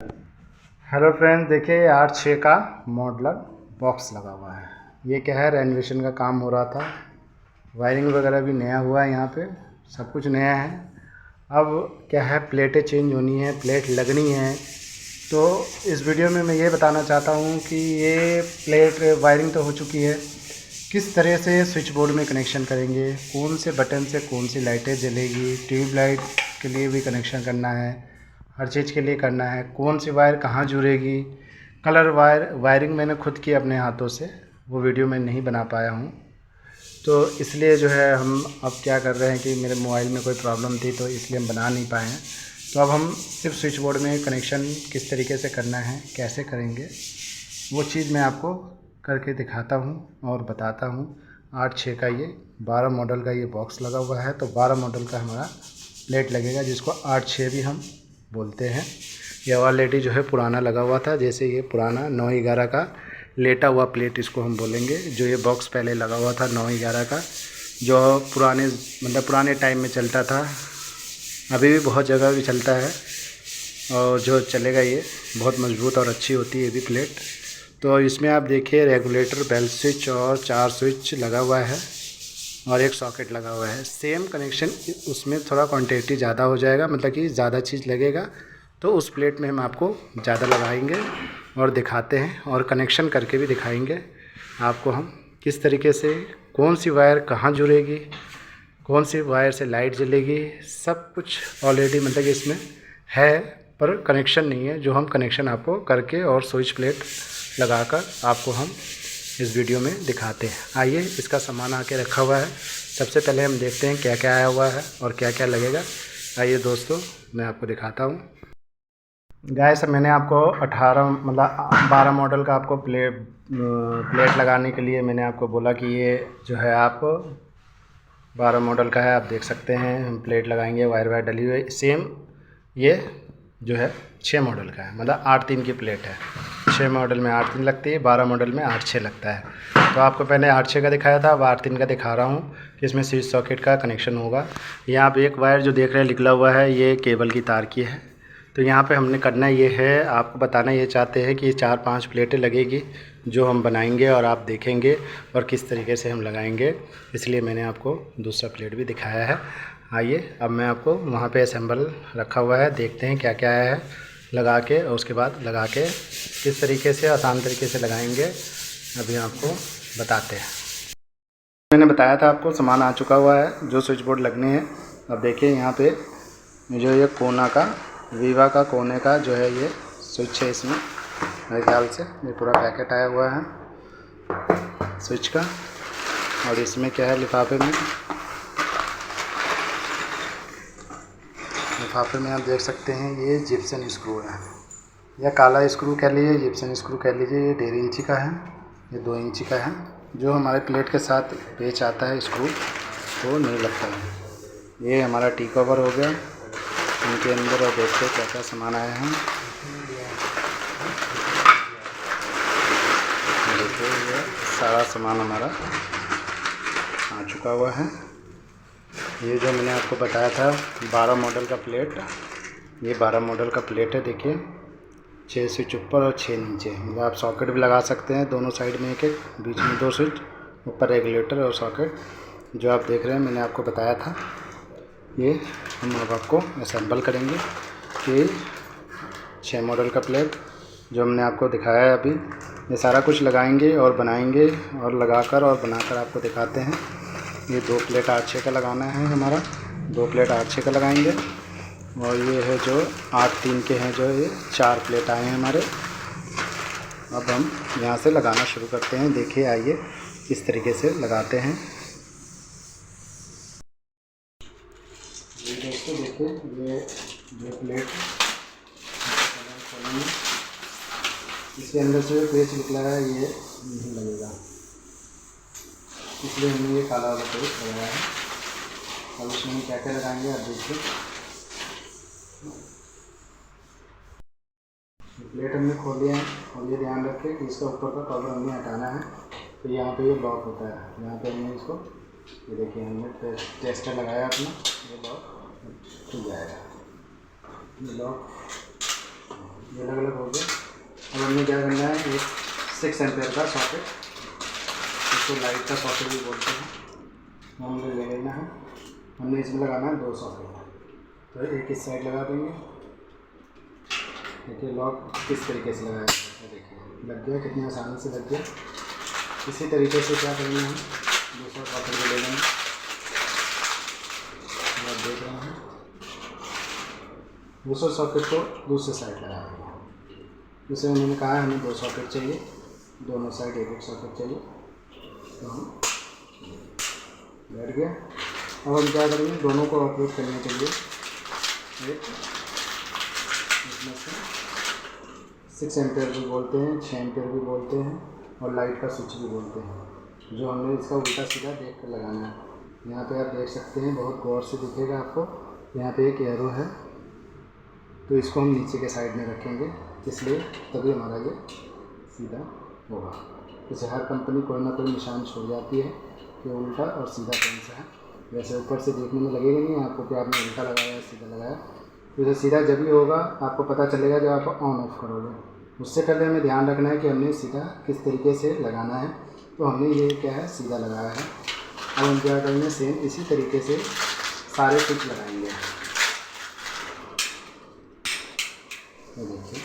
Hello friends, देखिए 8/6 का modeller box लगा हुआ है। ये क्या है, रेनोवेशन का काम हो रहा था। वायरिंग वगैरह भी नया हुआ है, यहाँ पे सब कुछ नया है। अब क्या है, प्लेटें चेंज होनी है, प्लेट लगनी है। तो इस वीडियो में मैं ये बताना चाहता हूँ कि ये प्लेट वायरिंग तो हो चुकी है, किस तरह से स्विच बोर्ड में कनेक्शन करेंगे, कौन से बटन से कौन सी लाइटें जलेगी, ट्यूब लाइट के लिए भी कनेक्शन करना है, हर चीज़ के लिए करना है, कौन सी वायर कहाँ जुड़ेगी। कलर वायरिंग मैंने खुद की अपने हाथों से, वो वीडियो मैं नहीं बना पाया हूँ। तो इसलिए जो है हम अब क्या कर रहे हैं कि मेरे मोबाइल में कोई प्रॉब्लम थी, तो इसलिए हम बना नहीं पाए हैं। तो अब हम सिर्फ स्विच बोर्ड में कनेक्शन किस तरीके से करना है, कैसे करेंगे, वो चीज़ मैं आपको करके दिखाता हूँ और बताता हूँ। 8/6 का ये 12 मॉडल का ये बॉक्स लगा हुआ है। तो 12 मॉडल का हमारा प्लेट लगेगा, जिसको 8/6 भी हम बोलते हैं। ये ऑलरेडी जो है पुराना लगा हुआ था, जैसे ये पुराना 9/11 का लेटा हुआ प्लेट इसको हम बोलेंगे। जो ये बॉक्स पहले लगा हुआ था 9/11 का, जो पुराने मतलब पुराने टाइम में चलता था, अभी भी बहुत जगह भी चलता है और जो चलेगा। ये बहुत मजबूत और अच्छी होती है ये भी प्लेट। तो इसमें आप देखिए रेगुलेटर, बेल स्विच और 4 स्विच लगा हुआ है और एक सॉकेट लगा हुआ है। सेम कनेक्शन उसमें थोड़ा क्वांटिटी ज़्यादा हो जाएगा, मतलब कि ज़्यादा चीज़ लगेगा, तो उस प्लेट में हम आपको ज़्यादा लगाएंगे और दिखाते हैं और कनेक्शन करके भी दिखाएंगे आपको हम किस तरीके से, कौन सी वायर कहाँ जुड़ेगी, कौन सी वायर से लाइट जलेगी। सब कुछ ऑलरेडी मतलब कि इसमें है, पर कनेक्शन नहीं है, जो हम कनेक्शन आपको करके और स्विच प्लेट लगाकर आपको हम इस वीडियो में दिखाते हैं। आइए, इसका सामान आके रखा हुआ है। सबसे पहले हम देखते हैं क्या क्या आया हुआ है और क्या क्या लगेगा। आइए दोस्तों, मैं आपको दिखाता हूँ। गाइस, मैंने आपको 18 मतलब 12 मॉडल का आपको प्लेट लगाने के लिए मैंने आपको बोला कि ये जो है आप 12 मॉडल का है। आप देख सकते हैं हम प्लेट लगाएंगे, वायर डली हुई सेम। ये जो है 6 मॉडल का है, मतलब 8/3 की प्लेट है। 6 मॉडल में 8/3 लगती है, 12 मॉडल में 8/6 लगता है। तो आपको पहले 8/6 का दिखाया था, अब 8/3 का दिखा रहा हूँ कि इसमें स्विच सॉकेट का कनेक्शन होगा। यहाँ पे एक वायर जो देख रहे हैं निकला हुआ है, ये केबल की तार की है। तो यहाँ पे हमने करना ये है, आपको बताना ये चाहते हैं कि 4-5 प्लेटें लगेगी जो हम बनाएंगे और आप देखेंगे और किस तरीके से हम लगाएंगे। इसलिए मैंने आपको दूसरा प्लेट भी दिखाया है। आइए, अब मैं आपको वहाँ पे असेंबल रखा हुआ है, देखते हैं क्या क्या है लगा के, और उसके बाद लगा के किस तरीके से आसान तरीके से लगाएंगे अभी आपको बताते हैं। मैंने बताया था आपको सामान आ चुका हुआ है जो स्विच बोर्ड लगने हैं। अब देखिए यहाँ पे जो ये कोना का, वीवा का कोने का जो है ये स्विच है। इसमें मेरे ख्याल से ये पूरा पैकेट आया हुआ है स्विच का। और इसमें क्या है, लिफाफे में आप देख सकते हैं ये जिप्सन स्क्रू है, या काला स्क्रू कह लीजिए, जिप्सन स्क्रू कह लीजिए। ये 1.5 इंची का है, ये 2 इंची का है। जो हमारे प्लेट के साथ पेच आता है स्क्रू, तो नहीं लगता है। ये हमारा टी कवर हो गया इनके अंदर। और देखते क्या क्या सामान आया है। देखिए ये सारा सामान हमारा आ चुका हुआ है। ये जो मैंने आपको बताया था 12 मॉडल का प्लेट, ये 12 मॉडल का प्लेट है। देखिए 6 स्विच ऊपर और 6 नीचे, मतलब आप सॉकेट भी लगा सकते हैं दोनों साइड में, एक एक, बीच में 2 स्विच, ऊपर रेगुलेटर और सॉकेट जो आप देख रहे हैं मैंने आपको बताया था। ये हम अब आपको असेंबल करेंगे कि 6 मॉडल का प्लेट जो हमने आपको दिखाया है अभी, ये सारा कुछ लगाएंगे और बनाएंगे और लगाकर और बनाकर आपको दिखाते हैं। ये 2 प्लेट 8/6 का लगाना है हमारा, 2 प्लेट 8/6 का लगाएंगे। और ये है जो 8/3 के हैं, जो ये 4 प्लेट आए हैं हमारे। अब हम यहाँ से लगाना शुरू करते हैं। देखिए आइए किस तरीके से लगाते हैं। ये दोस्तों देखिए, ये जो प्लेट इसके अंदर से जो पेच निकला है ये नहीं लगेगा, इसलिए हमने ये काला वाला पेच लगाया है। अब इसमें हम क्या क्या लगाएंगे आप देखिए। प्लेट हमने खोली है और ये ध्यान रखें कि इसका ऊपर का कवर हमें हटाना है। तो यहाँ पे ये लॉक होता है, यहाँ पे हमने इसको, ये देखिए हमने टेस्टर लगाया अपना, ये लॉक खुल जाएगा। ये लॉक ये अलग अलग हो गया। अब हमने क्या करना है, एक 6 एम्पेयर का सॉकेट, इसको लाइट का सॉकेट भी बोलते हैं, हमने ले लेना है। हमने इसमें लगाना है 2 सॉकेट। तो एक इस साइड लगा देंगे। देखिए लॉक किस तरीके से लगाया जाता है, देखिए लग गया, कितनी आसानी से लग गया। इसी तरीके से क्या करेंगे, हम दूसरा सॉकेट भी ले लेंगे। आप देख रहे हैं, दूसरे सॉकेट को दूसरे साइड लगा देंगे। जैसे उन्होंने कहा है हमें 2 सॉकेट चाहिए, दोनों साइड एक एक सॉकेट चाहिए। तो हम बैठ गया। अब हम क्या करेंगे, दोनों को ऑपरेट करने के लिए एक इसमें से 6 एम्पेयर भी बोलते हैं, 6 एम्पेयर भी बोलते हैं और लाइट का स्विच भी बोलते हैं, जो हमने इसका उल्टा सीधा देख कर लगाना है। यहाँ पे आप देख सकते हैं, बहुत गौर से दिखेगा आपको, यहाँ पे एक एरो है, तो इसको हम नीचे के साइड में रखेंगे, इसलिए तभी हमारा ये सीधा होगा। जैसे हर कंपनी कोई ना कोई निशान छोड़ जाती है कि उल्टा और सीधा कौन सा है। वैसे ऊपर से देखने में लगेगा नहीं आपको कि आपने उल्टा लगाया या सीधा लगाया। तो सीधा जब भी होगा आपको पता चलेगा जब आप ऑन ऑफ करोगे। उससे पहले हमें ध्यान रखना है कि हमने सीधा किस तरीके से लगाना है। तो हमने ये क्या है, सीधा लगाया है। अब हम क्या करेंगे, सेम इसी तरीके से सारे स्विच लगाएंगे। तो देखिए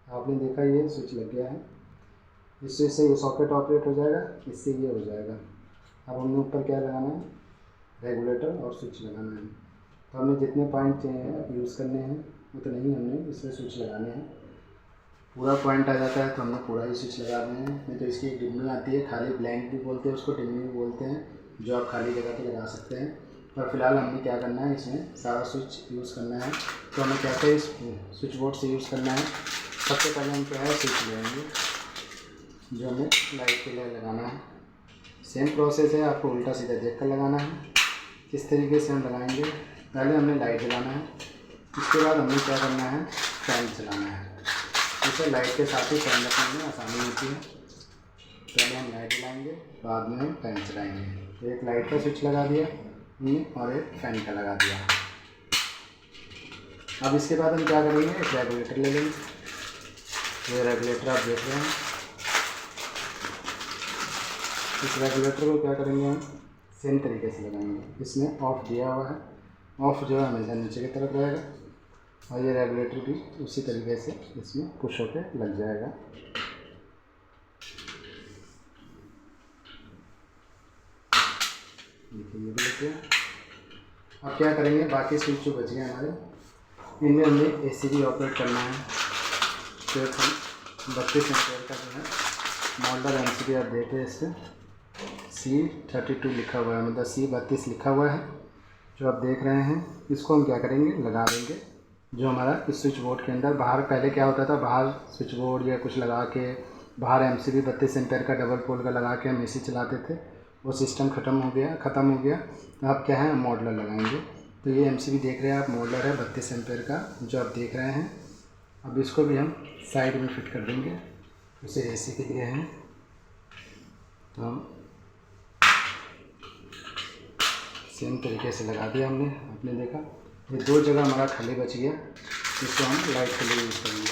आपने देखा ये स्विच लग गया है। इस स्विच से ये सॉकेट ऑपरेट हो जाएगा, इससे ये हो जाएगा। अब हमने ऊपर क्या लगाना है, रेगुलेटर और स्विच लगाना है। तो हमें जितने पॉइंट यूज़ करने हैं उतने ही हमने इसमें स्विच लगाने हैं। पूरा पॉइंट आ जाता है तो हमने पूरा ही स्विच लगा दें। नहीं तो इसकी एक डिम्मी आती है, खाली ब्लैंक भी बोलते हैं उसको, डिम्मी भी बोलते हैं, जो आप खाली जगह पे लगा सकते हैं। पर फिलहाल हमने क्या करना है, इसमें सारा स्विच यूज़ करना है। तो हमें कैसे इस स्विच बोर्ड से यूज़ करना है, सबसे पहले हम क्या है, स्विच लेंगे जो हमें लाइट के लिए लगाना है। सेम प्रोसेस है, आपको उल्टा सीधा देख कर लगाना है। किस तरीके से हम लगाएंगे, पहले हमने लाइट जलाना है, इसके बाद हमें क्या करना है, फैन चलाना है। इसे लाइट के साथ ही फैन रखने में आसानी होती है। पहले हम लाइट जलाएंगे, बाद में हम फैन चलाएंगे। तो एक लाइट का स्विच लगा दिया और एक फैन का लगा दिया। अब इसके बाद हम क्या करेंगे, एक रेगुलेटर ले लेंगे। ये रेगुलेटर आप देख रहे हैं। इस रेगुलेटर को क्या करेंगे, हम सेम तरीके से लगाएंगे। इसमें ऑफ दिया हुआ है, ऑफ जो है हमेशा नीचे की तरफ रहेगा, और ये रेगुलेटर भी उसी तरीके से इसमें पुश होकर लग जाएगा। देखिए ये भी लग गया। अब क्या करेंगे, बाकी स्विच जो बच गए हमारे, इनमें हमें एसी भी ऑपरेट करना है। तो 32 एम्पेयर का जो है मॉडल एमसीबी आप देख रहे हैं, इससे C32 लिखा हुआ है, मतलब C32 लिखा हुआ है जो आप देख रहे हैं। इसको हम क्या करेंगे, लगा देंगे जो हमारा इस स्विच बोर्ड के अंदर। बाहर पहले क्या होता था, बाहर स्विच बोर्ड या कुछ लगा के बाहर एमसीबी 32 एम्पेयर का डबल पोल का लगा के हम एसी चलाते थे, वो सिस्टम ख़त्म हो गया। तो अब क्या है, मॉडलर लगाएंगे। तो ये एमसीबी देख रहे हैं आप, मॉडलर है 32 एम्पेयर का जो आप देख रहे हैं। अब इसको भी हम साइड में फिट कर देंगे, उसे एसी के लिए है। तो हम सेम तरीके से लगा दिया हमने। आपने देखा ये 2 जगह हमारा खाली बच गया, इसको हम लाइट के लिए यूज़ करेंगे।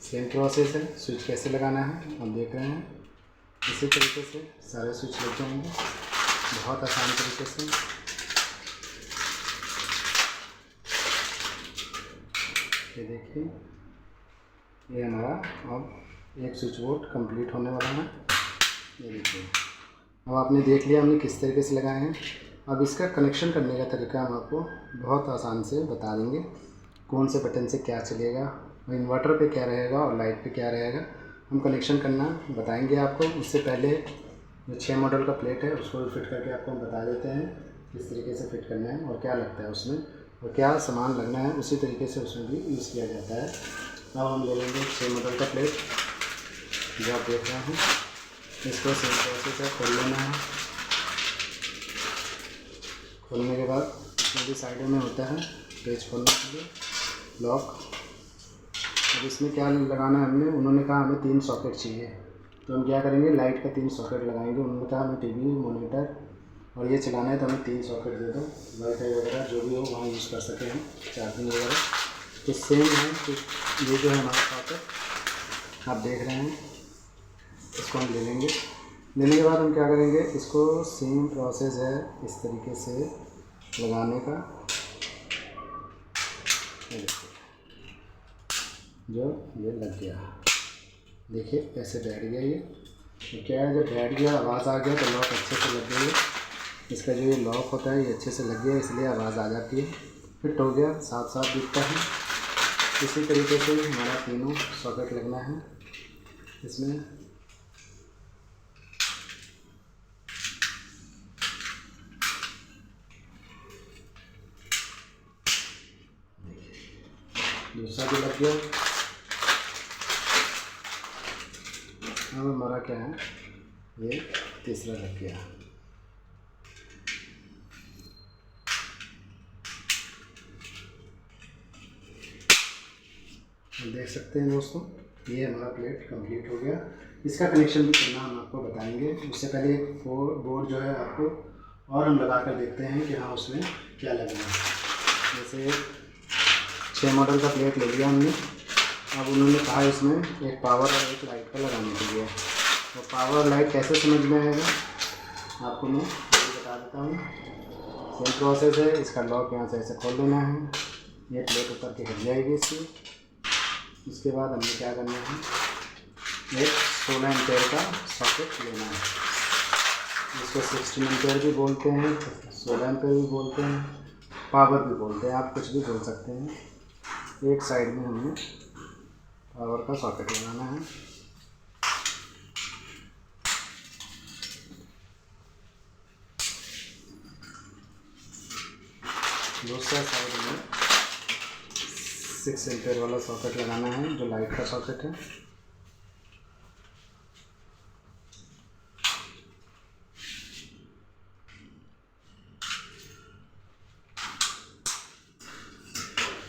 सेम प्रोसेस है, स्विच कैसे लगाना है हम देख रहे हैं। इसी तरीके से सारे स्विच लग जाएंगे, बहुत आसान तरीके से। ये देखिए, ये हमारा अब एक स्विच बोर्ड कंप्लीट होने वाला है। ये देखिए, अब आपने देख लिया हमने किस तरीके से लगाए हैं। अब इसका कनेक्शन करने का तरीका हम आपको बहुत आसान से बता देंगे, कौन से बटन से क्या चलेगा, और इन्वर्टर पे क्या रहेगा और लाइट पे क्या रहेगा। हम कनेक्शन करना बताएंगे आपको। उससे पहले जो 6 मॉडल का प्लेट है उसको भी फिट करके आपको हम बता देते हैं किस तरीके से फिट करना है और क्या लगता है उसमें और क्या सामान लगना है, उसी तरीके से उसमें भी यूज़ किया जाता है। अब हम ले लेंगे 6 मॉडल का प्लेट जो आप देख रहे हैं। इसको सेम प्रोसेस है, खोल लेना है। खोलने के बाद इसमें भी साइडों में होता है पेज खोलने के लिए लॉक, अब इसमें क्या लगाना है हमने, उन्होंने कहा हमें 3 सॉकेट चाहिए, तो हम क्या करेंगे, लाइट का 3 सॉकेट लगाएंगे। उन्होंने कहा हमें टीवी मॉनिटर और ये चलाना है तो हमें 3 सॉकेट दे दो, वाईफाई वगैरह जो भी हो वहाँ यूज़ कर सकें हम, चार्जिंग वगैरह। तो सेम है कि ये जो है हमारा सॉकेट आप देख रहे हैं, इसको हम ले लेंगे। लेने के बाद हम क्या करेंगे, इसको सेम प्रोसेस है इस तरीके से लगाने का। जो ये लग गया, देखिए ऐसे बैठ गया ये। तो क्या है, जब बैठ गया आवाज़ आ गया तो लॉक अच्छे से लग गई है। इसका जो ये लॉक होता है ये अच्छे से लग गया, इसलिए आवाज़ आ जाती है। फिट हो गया, साथ साथ दिखता है। इसी तरीके से हमारा तीनों सॉकेट लगना है इसमें। दूसरा भी लग गया। अब हमारा क्या है, ये तीसरा लग गया। देख सकते हैं दोस्तों, ये हमारा प्लेट कंप्लीट हो गया। इसका कनेक्शन भी करना हम आपको बताएंगे। उससे पहले एक बोर्ड जो है आपको और हम लगा कर देखते हैं कि हाँ उसमें क्या लगना है। जैसे 6 मॉडल का प्लेट ले लिया हमने। अब उन्होंने कहा इसमें एक पावर और एक लाइट का लगाने के लिए। तो पावर और लाइट कैसे समझ में आएगा आपको मैं ये बता देता हूँ। सेम प्रोसेस है। इसका लॉक यहाँ से ऐसे खोल लेना है, ये प्लेट ऊपर के हिल जाएगी इसकी। उसके बाद हमें क्या करना है, एक 16 एम्पेयर का सॉकेट लेना है। इसको 16 एम्पेयर भी बोलते हैं, 16 एम्पेयर भी बोलते हैं, पावर भी बोलते हैं, आप कुछ भी बोल सकते हैं। एक साइड में हमें पावर का सॉकेट लगाना है। दूसरा साइड में 6 एम्पेयर वाला सॉकेट लगाना है, जो लाइट का सॉकेट है।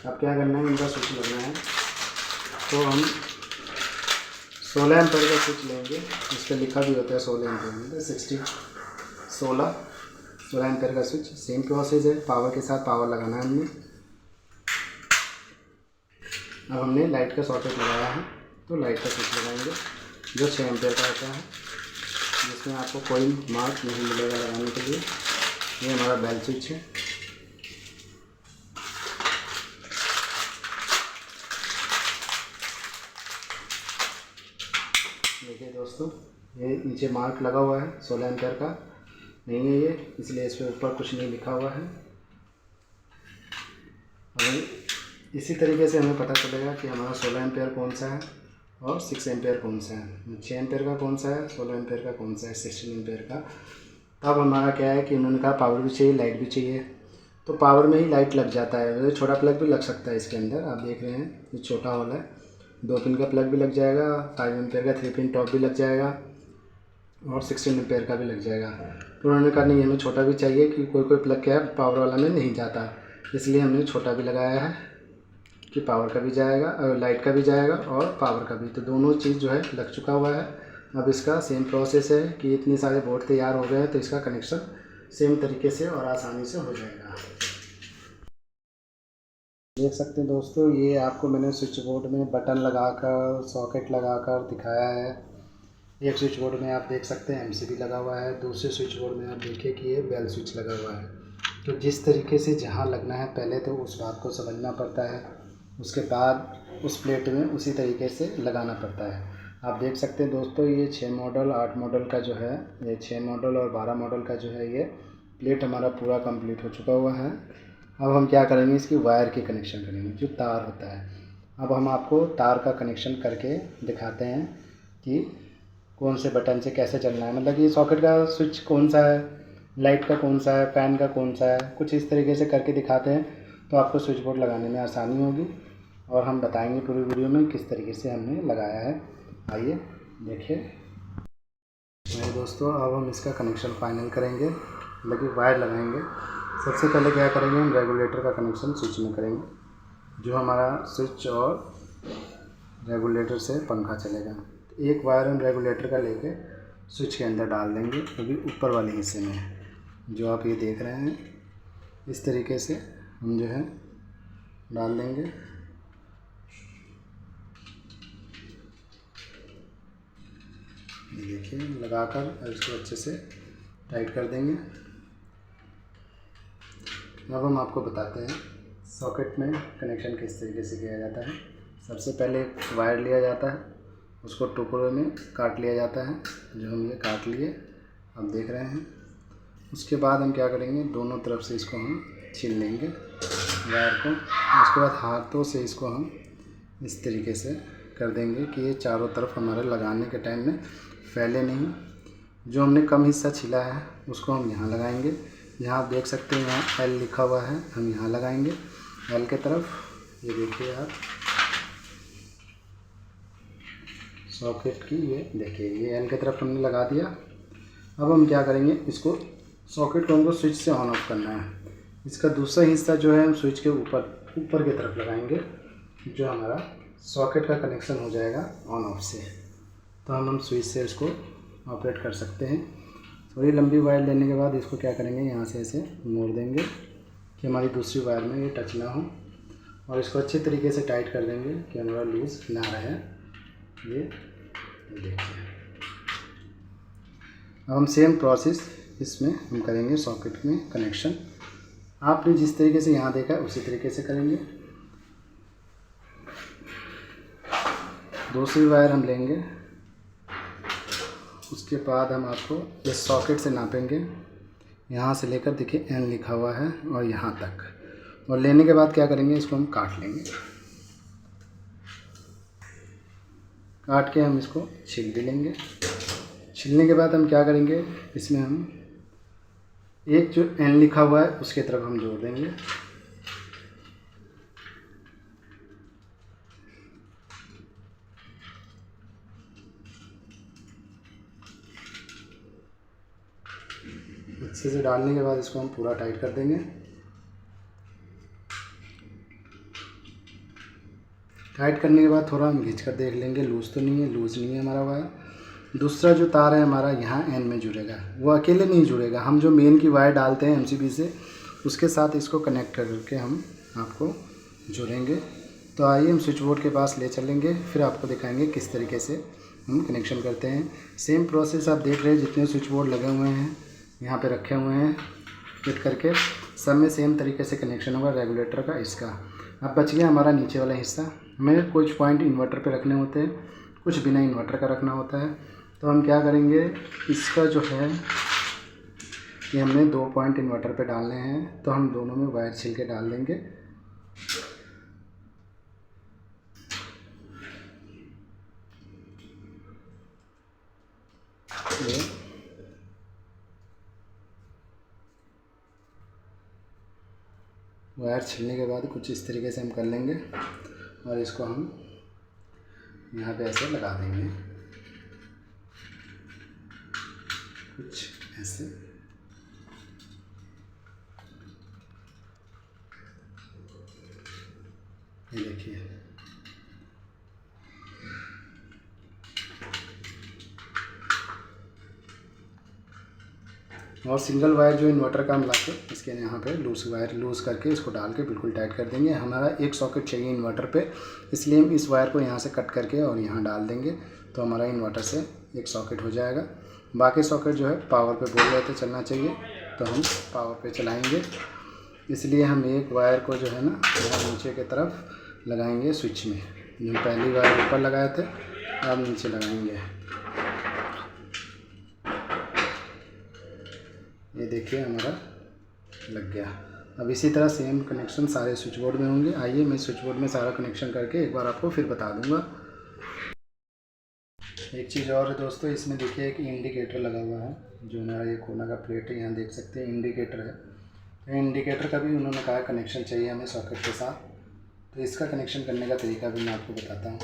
अब क्या करना है, इनका स्विच लगना है। तो हम 16 एम्पेयर का स्विच लेंगे। इस पर लिखा भी होता है 16 एम्पेयर, 16 एम्पेयर का स्विच। सेम प्रोसेस है, पावर के साथ पावर लगाना है हमने। अब हमने लाइट का सॉकेट लगाया है, तो लाइट का स्विच लगाएंगे जो 6 एम्पेयर का होता है, जिसमें आपको कोई मार्क नहीं मिलेगा लगाने के लिए। ये हमारा बेल स्विच है। देखिए दोस्तों, ये नीचे मार्क लगा हुआ है, 16 एम्पेयर का नहीं है ये, इसलिए इस पर ऊपर कुछ नहीं लिखा हुआ है। इसी तरीके से हमें पता चलेगा कि हमारा 16 एम्पेयर कौन सा है और 6 एम्पेयर कौन सा है, 6 एम्पेयर का कौन सा है, 16 एम्पेयर का कौन सा है, 16 एम्पेयर का। तब हमारा क्या है कि उन्होंने कहा पावर भी चाहिए, लाइट भी चाहिए। तो पावर में ही लाइट लग जाता है। वैसे छोटा प्लग भी लग सकता है इसके अंदर, आप देख रहे हैं ये छोटा होल है। 2 पिन का प्लग भी लग जाएगा, 5 एम्पेयर का 3 पिन टॉप भी लग जाएगा और 16 एम्पेयर का भी लग जाएगा। तो उन्होंने कहा नहीं, हमें छोटा भी चाहिए कि कोई प्लग क्या है पावर वाला में नहीं जाता, इसलिए हमने छोटा भी लगाया है कि पावर का भी जाएगा और लाइट का भी जाएगा और पावर का भी। तो दोनों चीज़ जो है लग चुका हुआ है। अब इसका सेम प्रोसेस है कि इतने सारे बोर्ड तैयार हो गए हैं, तो इसका कनेक्शन सेम तरीके से और आसानी से हो जाएगा। देख सकते हैं दोस्तों, ये आपको मैंने स्विच बोर्ड में बटन लगाकर सॉकेट लगाकर दिखाया है। एक स्विच बोर्ड में आप देख सकते हैं MCB लगा हुआ है, दूसरे स्विच बोर्ड में आप देखिए कि ये बेल स्विच लगा हुआ है। तो जिस तरीके से जहाँ लगना है पहले तो उस बात को समझना पड़ता है, उसके बाद उस प्लेट में उसी तरीके से लगाना पड़ता है। आप देख सकते हैं दोस्तों, ये 6 मॉडल 8 मॉडल का जो है, ये 6 मॉडल और 12 मॉडल का जो है ये प्लेट हमारा पूरा कंप्लीट हो चुका हुआ है। अब हम क्या करेंगे, इसकी वायर की कनेक्शन करेंगे, जो तार होता है। अब हम आपको तार का कनेक्शन करके दिखाते हैं कि कौन से बटन से कैसे चलना है, मतलब कि सॉकेट का स्विच कौन सा है, लाइट का कौन सा है, फ़ैन का कौन सा है, कुछ इस तरीके से करके दिखाते हैं। तो आपको स्विच बोर्ड लगाने में आसानी होगी और हम बताएंगे पूरी वीडियो में किस तरीके से हमने लगाया है। आइए देखिए मेरे दोस्तों, अब हम इसका कनेक्शन फाइनल करेंगे, मतलब वायर लगाएंगे। सबसे पहले क्या करेंगे, हम रेगुलेटर का कनेक्शन स्विच में करेंगे। जो हमारा स्विच और रेगुलेटर से पंखा चलेगा। एक वायर हम रेगुलेटर का लेके स्विच के अंदर डाल देंगे, अभी ऊपर वाले हिस्से में जो आप ये देख रहे हैं। इस तरीके से हम जो है डाल देंगे। ये देखिए, लगाकर इसको अच्छे से टाइट कर देंगे। अब हम आपको बताते हैं सॉकेट में कनेक्शन किस तरीके से किया जाता है। सबसे पहले एक वायर लिया जाता है, उसको टुकड़ों में काट लिया जाता है, जो हम ये काट लिए आप देख रहे हैं। उसके बाद हम क्या करेंगे, दोनों तरफ से इसको हम छील लेंगे वायर को। उसके बाद हाथों से इसको हम इस तरीके से कर देंगे कि ये चारों तरफ हमारे लगाने के टाइम में फैले नहीं। जो हमने कम हिस्सा छिला है उसको हम यहाँ लगाएंगे। यहाँ आप देख सकते हैं, यहाँ एल लिखा हुआ है, हम यहाँ लगाएंगे एल के तरफ। ये देखिए आप सॉकेट की, ये देखिए ये एल की तरफ हमने लगा दिया। अब हम क्या करेंगे, इसको सॉकेट को हमको स्विच से ऑन ऑफ करना है। इसका दूसरा हिस्सा जो है हम स्विच के ऊपर की तरफ लगाएंगे, जो हमारा सॉकेट का कनेक्शन हो जाएगा ऑन ऑफ से। तो हम स्विच से इसको ऑपरेट कर सकते हैं। थोड़ी लंबी वायर लेने के बाद इसको क्या करेंगे, यहाँ से ऐसे मोड़ देंगे कि हमारी दूसरी वायर में ये टच ना हो, और इसको अच्छे तरीके से टाइट कर देंगे कि हमारा लूज़ ना रहे। ये देखिए, अब हम सेम प्रोसेस इसमें हम करेंगे सॉकेट में कनेक्शन। आपने जिस तरीके से यहाँ देखा है उसी तरीके से करेंगे। दूसरी वायर हम लेंगे, उसके बाद हम आपको इस सॉकेट से नापेंगे। यहाँ से लेकर देखिए एन लिखा हुआ है और यहाँ तक, और लेने के बाद क्या करेंगे, इसको हम काट लेंगे। काट के हम इसको छील भी लेंगे। छीलने के बाद हम क्या करेंगे, इसमें हम एक जो एन लिखा हुआ है उसके तरफ हम जोड़ देंगे। अच्छे से डालने के बाद इसको हम पूरा टाइट कर देंगे। टाइट करने के बाद थोड़ा हम खींच कर देख लेंगे, लूज़ तो नहीं है, लूज़ नहीं है हमारा वायर। दूसरा जो तार है हमारा यहाँ एन में जुड़ेगा, वो अकेले नहीं जुड़ेगा, हम जो मेन की वायर डालते हैं एमसीबी से उसके साथ इसको कनेक्ट करके हम आपको जोड़ेंगे। तो आइए हम स्विच बोर्ड के पास ले चलेंगे, फिर आपको दिखाएंगे किस तरीके से हम कनेक्शन करते हैं। सेम प्रोसेस आप देख रहे हैं, जितने स्विच बोर्ड लगे हुए हैं यहाँ पे रखे हुए हैं फिट करके, सब में सेम तरीके से कनेक्शन होगा रेगुलेटर का इसका। अब बच गया हमारा नीचे वाला हिस्सा। हमें कुछ पॉइंट इन्वर्टर पे रखने होते हैं, कुछ बिना इन्वर्टर का रखना होता है। तो हम क्या करेंगे, इसका जो है कि हमने 2 पॉइंट इन्वर्टर पे डालने हैं, तो हम दोनों में वायर छील के डाल देंगे। ये वायर छीलने के बाद कुछ इस तरीके से हम कर लेंगे, और इसको हम यहाँ पे ऐसे लगा देंगे, कुछ ऐसे। ये देखिए, और सिंगल वायर जो इन्वर्टर का हम लाके इसके यहाँ पे लूज़ करके इसको डाल के बिल्कुल टाइट कर देंगे। हमारा एक सॉकेट चाहिए इन्वर्टर पे, इसलिए हम इस वायर को यहाँ से कट करके और यहाँ डाल देंगे, तो हमारा इन्वर्टर से एक सॉकेट हो जाएगा। बाकी सॉकेट जो है पावर पे बोल रहे थे चलना चाहिए, तो हम पावर पे चलाएँगे, इसलिए हम एक वायर को जो है ना यहाँ नीचे की तरफ लगाएंगे स्विच में। जो पहली वायर ऊपर लगाए थे अब नीचे लगाएंगे। ये देखिए हमारा लग गया। अब इसी तरह सेम कनेक्शन सारे स्विच बोर्ड में होंगे। आइए मैं स्विच बोर्ड में सारा कनेक्शन करके एक बार आपको फिर बता दूंगा। एक चीज़ और है दोस्तों, इसमें देखिए एक इंडिकेटर लगा हुआ है, जो हमारा ये कोना का प्लेट है, यहाँ देख सकते हैं इंडिकेटर है। तो इंडिकेटर का भी उन्होंने कहा कनेक्शन चाहिए हमें सॉकेट के साथ, तो इसका कनेक्शन करने का तरीका भी मैं आपको बताता हूँ।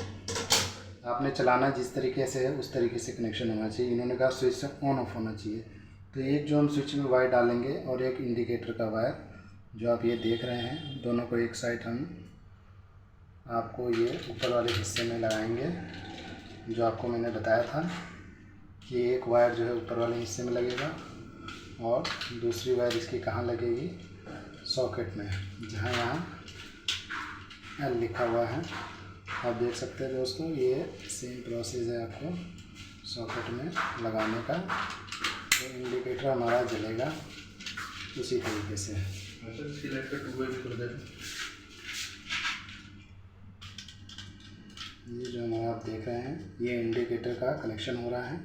आपने चलाना जिस तरीके से है उस तरीके से कनेक्शन होना चाहिए। इन्होंने कहा स्विच से ऑन ऑफ होना चाहिए। तो एक जो हम स्विच में वायर डालेंगे और एक इंडिकेटर का वायर जो आप ये देख रहे हैं, दोनों को एक साइड हम आपको ये ऊपर वाले हिस्से में लगाएंगे, जो आपको मैंने बताया था कि एक वायर जो है ऊपर वाले हिस्से में लगेगा और दूसरी वायर इसकी कहाँ लगेगी, सॉकेट में, जहाँ यहाँ एल लिखा हुआ है। आप देख सकते हैं दोस्तों, ये सेम प्रोसेस है आपको सॉकेट में लगाने का। तो इंडिकेटर हमारा जलेगा उसी तरीके से। ये जो हमारा आप देख रहे हैं, ये इंडिकेटर का कनेक्शन हो रहा है।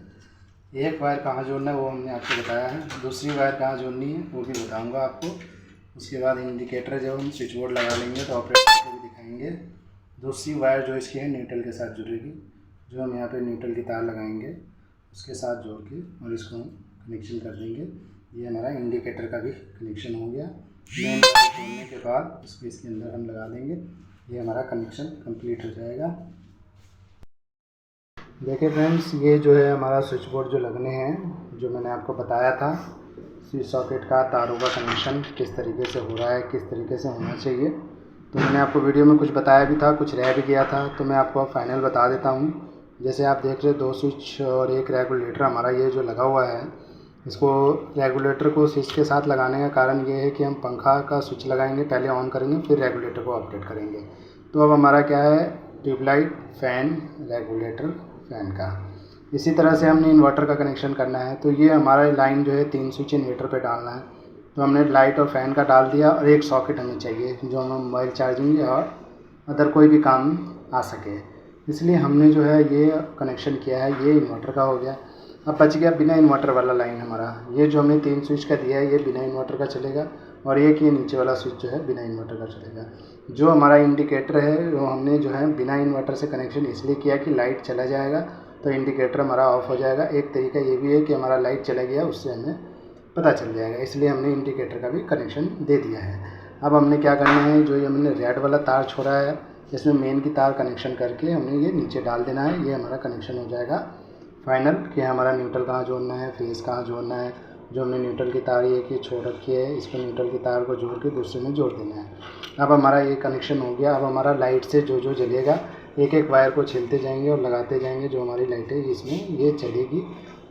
एक वायर कहाँ जोड़ना है वो हमने आपको बताया है, दूसरी वायर कहाँ जोड़नी है वो भी बताऊंगा आपको। उसके बाद इंडिकेटर जब हम स्विच बोर्ड लगा लेंगे तो ऑपरेटर को भी दिखाएंगे। दूसरी वायर जो इसकी है न्यूट्रल के साथ जुड़ेगी, जो हम यहाँ पे न्यूट्रल की तार लगाएंगे उसके साथ जोड़ के और इसको हम कनेक्शन कर देंगे। ये हमारा इंडिकेटर का भी कनेक्शन हो गया। मेन वायर जोड़ने के बाद इसको इसके अंदर हम लगा देंगे, ये हमारा कनेक्शन कंप्लीट हो जाएगा। देखिए फ्रेंड्स, ये जो है हमारा स्विच बोर्ड जो लगने हैं, जो मैंने आपको बताया था स्विच सॉकेट का तारों का कनेक्शन किस तरीके से हो रहा है, किस तरीके से होना चाहिए। तो मैंने आपको वीडियो में कुछ बताया भी था, कुछ रह भी गया था, तो मैं आपको अब फाइनल बता देता हूँ। जैसे आप देख रहे हो 2 स्विच और एक रेगुलेटर हमारा ये जो लगा हुआ है, इसको रेगुलेटर को स्विच के साथ लगाने का कारण ये है कि हम पंखा का स्विच लगाएंगे, पहले ऑन करेंगे फिर रेगुलेटर को ऑपरेट करेंगे। तो अब हमारा क्या है, ट्यूबलाइट, फ़ैन, रेगुलेटर, फ़ैन का। इसी तरह से हमने इन्वर्टर का कनेक्शन करना है। तो ये हमारा लाइन जो है 3 स्विच इन्वर्टर पे डालना है। तो हमने लाइट और फ़ैन का डाल दिया और एक सॉकेट हमें चाहिए जो हम मोबाइल चार्जिंग और अदर कोई भी काम आ सके, इसलिए हमने जो है ये कनेक्शन किया है। ये इन्वर्टर का हो गया। अब बच गया बिना इन्वर्टर वाला लाइन हमारा। ये जो हमने 3 स्विच का दिया है ये बिना इन्वर्टर का चलेगा और एक ये नीचे वाला स्विच जो है बिना इन्वर्टर का चलेगा। जो हमारा इंडिकेटर है वो हमने जो है बिना इन्वर्टर से कनेक्शन इसलिए किया कि लाइट चला जाएगा तो इंडिकेटर हमारा ऑफ हो जाएगा। एक तरीका ये भी है कि हमारा लाइट चला गया उससे हमें पता चल जाएगा, इसलिए हमने इंडिकेटर का भी कनेक्शन दे दिया है। अब हमने क्या करना है, जो ये हमने रेड वाला तार छोड़ा है इसमें मेन की तार कनेक्शन करके हमने ये नीचे डाल देना है। ये हमारा कनेक्शन हो जाएगा फाइनल कि हमारा न्यूट्रल कहाँ जोड़ना है, फेस कहाँ जोड़ना है। जो हमने न्यूट्रल की तार ये की छोड़ रखी है, इस पर न्यूट्रल की तार को जोड़ के दूसरे में जोड़ देना है। अब हमारा ये कनेक्शन हो गया। अब हमारा लाइट से जो जो जलेगा एक एक वायर को छीलते जाएंगे और लगाते जाएंगे, जो हमारी लाइट है इसमें ये चलेगी।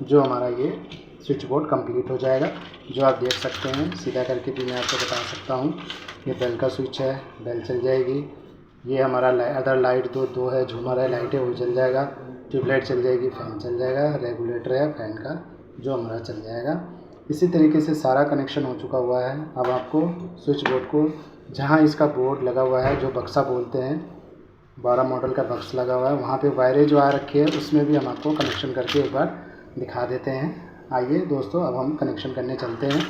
जो हमारा ये स्विच बोर्ड कंप्लीट हो जाएगा, जो आप देख सकते हैं। सीधा करके भी मैं आपको बता सकता हूँ, ये बेल का स्विच है, बेल चल जाएगी। ये हमारा अदर लाइट दो है, झूमर है, लाइट है वो चल जाएगा, ट्यूबलाइट चल जाएगी, फ़ैन चल जाएगा, रेगुलेटर है फ़ैन का जो हमारा चल जाएगा। इसी तरीके से सारा कनेक्शन हो चुका हुआ है। अब आपको स्विच बोर्ड को जहाँ इसका बोर्ड लगा हुआ है, जो बक्सा बोलते हैं, 12 मॉडल का बक्स लगा हुआ है, वहाँ पे वायरें जो आ रखी है उसमें भी हम आपको कनेक्शन करके एक बार दिखा देते हैं। आइए दोस्तों, अब हम कनेक्शन करने चलते हैं।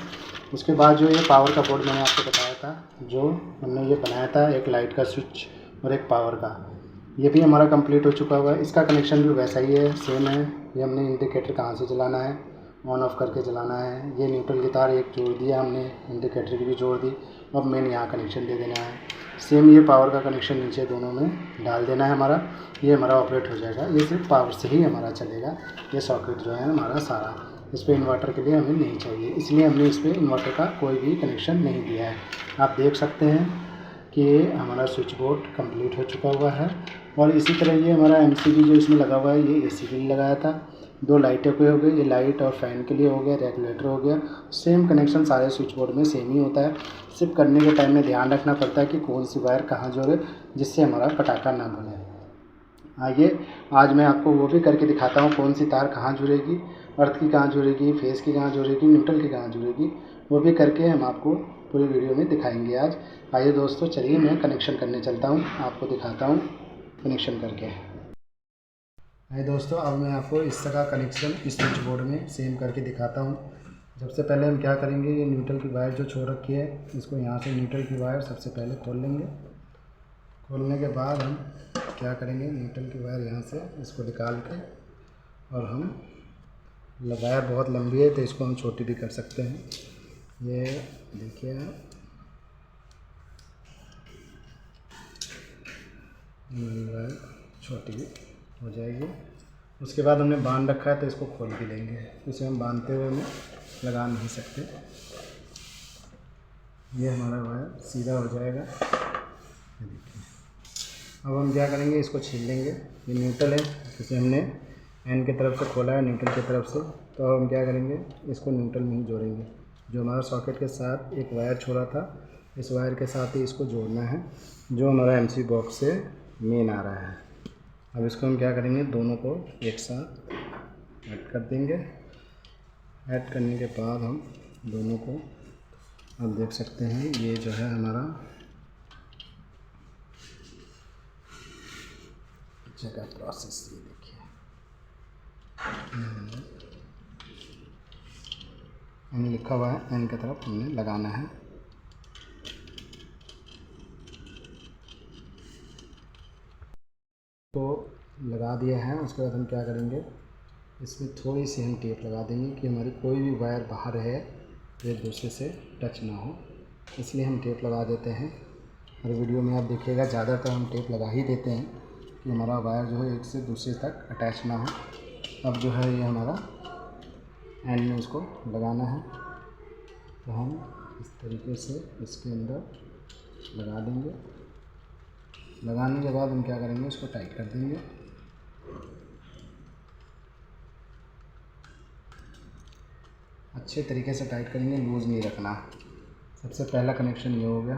उसके बाद जो ये पावर का बोर्ड मैंने आपको बताया था, जो हमने ये बनाया था, एक लाइट का स्विच और एक पावर का, ये भी हमारा कंप्लीट हो चुका हुआ है। इसका कनेक्शन भी वैसा ही है, सेम है। ये हमने इंडिकेटर कहाँ से चलाना है, ऑन ऑफ करके चलाना है। ये न्यूट्रल की तार एक जोड़ दिया हमने, इंडिकेटर की भी जोड़ दी। अब मेन यहाँ कनेक्शन दे देना है। सेम ये पावर का कनेक्शन नीचे दोनों में डाल देना है हमारा। ये हमारा ऑपरेट हो जाएगा। ये सिर्फ पावर से ही हमारा चलेगा। ये सॉकेट जो है हमारा सारा, इस पर इन्वर्टर के लिए हमें नहीं चाहिए, इसलिए हमने इस पर इन्वर्टर का कोई भी कनेक्शन नहीं दिया है। आप देख सकते हैं कि हमारा स्विच बोर्ड कंप्लीट हो चुका हुआ है। और इसी तरह ये हमारा एमसीबी जो इसमें लगा हुआ है, ये एसी के लिए लगाया था। 2 लाइटें के हो गए, ये लाइट और फ़ैन के लिए हो गया, रेगुलेटर हो गया। सेम कनेक्शन सारे स्विच बोर्ड में सेम ही होता है। सिर्फ करने के टाइम में ध्यान रखना पड़ता है कि कौन सी वायर कहाँ जोड़े, जिससे हमारा पटाखा ना बने। आइए आज मैं आपको वो भी करके दिखाता हूँ, कौन सी तार कहाँ जुड़ेगी, अर्थ की कहाँ जुड़ेगी, फेस की कहाँ जुड़ेगी, न्यूट्रल की कहाँ जुड़ेगी, वो भी करके हम आपको पूरी वीडियो में दिखाएंगे आज। आइए दोस्तों, चलिए मैं कनेक्शन करने चलता हूँ, आपको दिखाता हूँ कनेक्शन करके। आइए दोस्तों, अब मैं आपको इस तरह कनेक्शन इस स्विच बोर्ड में सेम करके दिखाता हूँ। सबसे पहले हम क्या करेंगे, ये न्यूट्रल की वायर जो छोड़ रखी है, इसको यहाँ से न्यूट्रल की वायर सबसे पहले खोल लेंगे। खोलने के बाद हम क्या करेंगे, न्यूट्रल की वायर यहाँ से इसको निकाल के, और हम वायर बहुत लंबी है तो इसको हम छोटी भी कर सकते हैं। ये देखिए वायर छोटी भी हो जाएगी। उसके बाद हमने बांध रखा है तो इसको खोल भी लेंगे, इसे हम बांधते हुए में लगा नहीं सकते। ये हमारा वायर सीधा हो जाएगा। देखिए अब हम क्या करेंगे, इसको छील लेंगे। ये न्यूट्रल है, जिसे हमने एन की तरफ से खोला है, न्यूट्रल की तरफ से। तो अब हम क्या करेंगे, इसको न्यूट्रल में ही जोड़ेंगे। जो हमारा सॉकेट के साथ एक वायर छोड़ा था, इस वायर के साथ ही इसको जोड़ना है, जो हमारा एमसी बॉक्स से मेन आ रहा है। अब इसको हम क्या करेंगे, दोनों को एक साथ ऐड कर देंगे। ऐड करने के बाद हम दोनों को, आप देख सकते हैं, ये जो है हमारा जगह प्रोसेस, ये देखिए एन लिखा हुआ है, एन की तरफ हमने लगाना है। तो लगा दिया है। उसके बाद हम क्या करेंगे, इसमें थोड़ी सी हम टेप लगा देंगे कि हमारी कोई भी वायर बाहर है तो एक दूसरे से टच ना हो, इसलिए हम टेप लगा देते हैं। हर वीडियो में आप देखिएगा ज़्यादातर हम टेप लगा ही देते हैं कि हमारा वायर जो है एक से दूसरे तक अटैच ना हो। अब जो है ये हमारा एंड में इसको लगाना है, तो हम इस तरीके से इसके अंदर लगा देंगे। लगाने के बाद हम क्या करेंगे, इसको टाइट कर देंगे। अच्छे तरीके से टाइट करेंगे, लूज़ नहीं रखना। सबसे पहला कनेक्शन ये हो गया।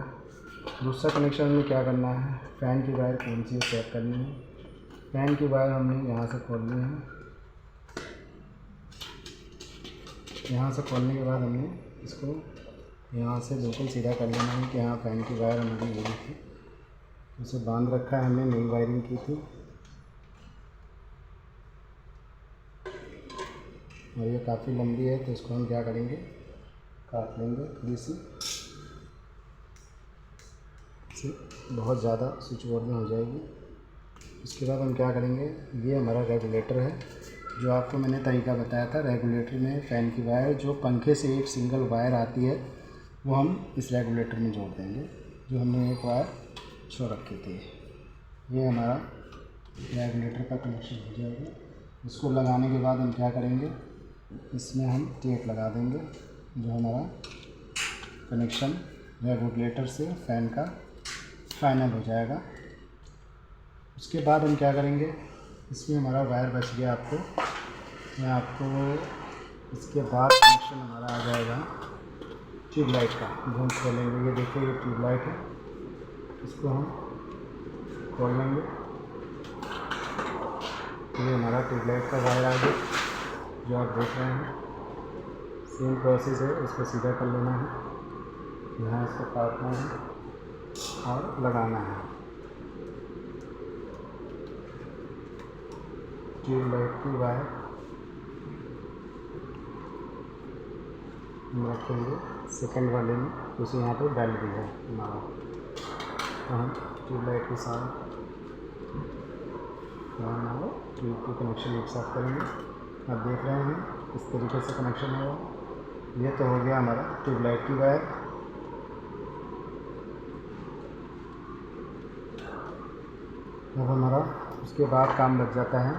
दूसरा कनेक्शन में क्या करना है, फ़ैन की वायर कौन सी चेक करनी है। फ़ैन की वायर हमने यहाँ से खोलनी है। यहाँ से खोलने के बाद हमने इसको यहाँ से बिल्कुल सीधा कर लेना है कि यहाँ फ़ैन की वायर हमारी यही थी, उसे बांध रखा है, हमने नई वायरिंग की थी। और ये काफ़ी लंबी है, तो इसको हम क्या करेंगे, काट लेंगे थोड़ी सी, बहुत ज़्यादा स्विच बोर्ड में हो जाएगी। उसके बाद हम क्या करेंगे, ये हमारा रेगुलेटर है, जो आपको मैंने तरीका बताया था। रेगुलेटर में फ़ैन की वायर जो पंखे से एक सिंगल वायर आती है, वो हम इस रेगुलेटर में जोड़ देंगे, जो हमने एक वायर छोड़ रखी थी। ये हमारा रेगुलेटर का कनेक्शन हो जाएगा। इसको लगाने के बाद हम क्या करेंगे, इसमें हम टेप लगा देंगे, जो हमारा कनेक्शन रेगुलेटर से फ़ैन का फाइनल हो जाएगा। उसके बाद हम क्या करेंगे, इसमें हमारा वायर बच गया, मैं आपको इसके बाद कनेक्शन हमारा आ जाएगा ट्यूबलाइट का। जो हम खोलेंगे, ये देखिए, ये ट्यूबलाइट है, इसको हम खोल लेंगे। ये हमारा ट्यूबलाइट का वायर आ गया, जो आप देख रहे हैं। सेम प्रोसेस है, इसको सीधा कर लेना है, यहाँ इसको काटना है और लगाना है। ट्यूबलाइट की वायर हम रखेंगे सेकंड वाले में, क्योंकि यहाँ पे बेल भी है हमारा। तो हम ट्यूबलाइट के साथ हमारा ट्यूब की कनेक्शन एक साथ करेंगे। आप देख रहे हैं इस तरीके से कनेक्शन होगा। ये तो हो गया हमारा ट्यूबलाइट की वायर। अब हमारा उसके बाद काम लग जाता है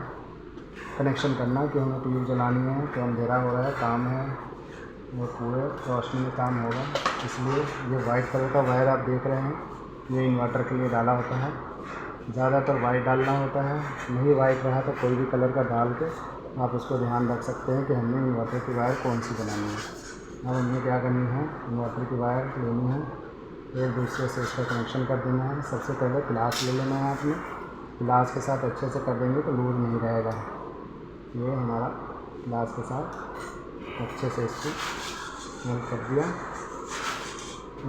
कनेक्शन करना, कि हमें ट्यूब जलानी है, तो अंधेरा हो रहा है, काम है, वो पूरे रोशनी में काम होगा। इसलिए ये वाइट कलर का वायर आप देख रहे हैं, ये इन्वर्टर के लिए डाला होता है। ज़्यादातर वाइट डालना होता है, नहीं वाइट रहा तो कोई भी कलर का डाल के आप उसको ध्यान रख सकते हैं कि हमने इन्वर्टर की वायर कौन सी बनानी है। अब हमें क्या करनी है, इन्वर्टर की वायर लेनी है, एक दूसरे से इसका कनेक्शन कर देना है। सबसे पहले प्लास ले लेना है आपने, प्लास के साथ अच्छे से कर देंगे तो लूज नहीं रहेगा। ये हमारा प्लास के साथ अच्छे से इसको होल्ड कर दिया।